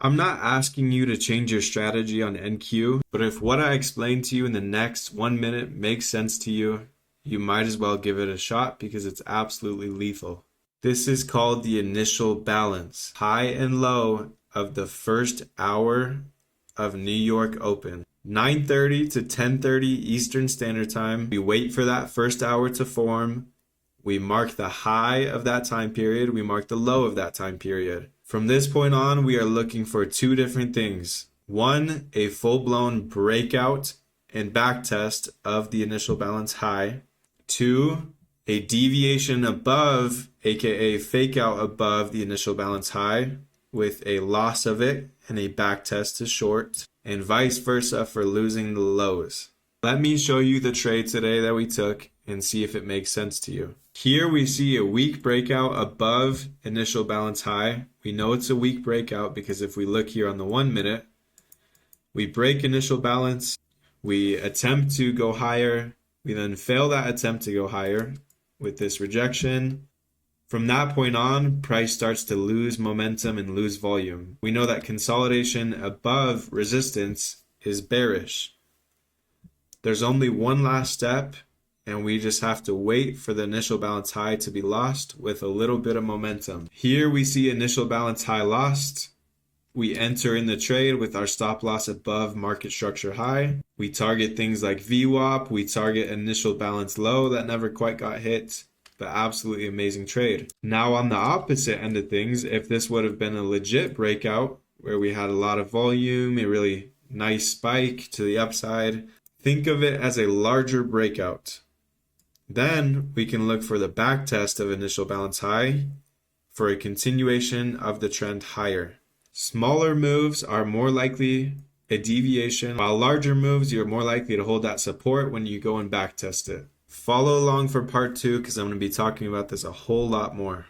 I'm not asking you to change your strategy on NQ, but if what I explain to you in the next 1 minute makes sense to you, you might as well give it a shot because it's absolutely lethal. This is called the initial balance, high and low of the first hour of New York Open. 9:30 to 10:30 Eastern Standard Time. We wait for that first hour to form. We mark the high of that time period. We mark the low of that time period. From this point on, we are looking for two different things. One, a full-blown breakout and backtest of the initial balance high. Two, a deviation above, aka fake out above the initial balance high with a loss of it and a backtest to short, and vice versa for losing the lows. Let me show you the trade today that we took and see if it makes sense to you. Here we see a weak breakout above initial balance high. We know it's a weak breakout because if we look here on the 1 minute, we break initial balance, we attempt to go higher, we then fail that attempt to go higher with this rejection. From that point on, price starts to lose momentum and lose volume. We know that consolidation above resistance is bearish. There's only one last step, and we just have to wait for the initial balance high to be lost with a little bit of momentum. Here we see initial balance high lost. We enter in the trade with our stop loss above market structure high. We target things like VWAP. We target initial balance low that never quite got hit, but absolutely amazing trade. Now on the opposite end of things, if this would have been a legit breakout where we had a lot of volume, a really nice spike to the upside, think of it as a larger breakout. Then we can look for the back test of initial balance high for a continuation of the trend higher. Smaller moves are more likely a deviation, while larger moves, you're more likely to hold that support when you go and back test it. Follow along for part 2 because I'm going to be talking about this a whole lot more.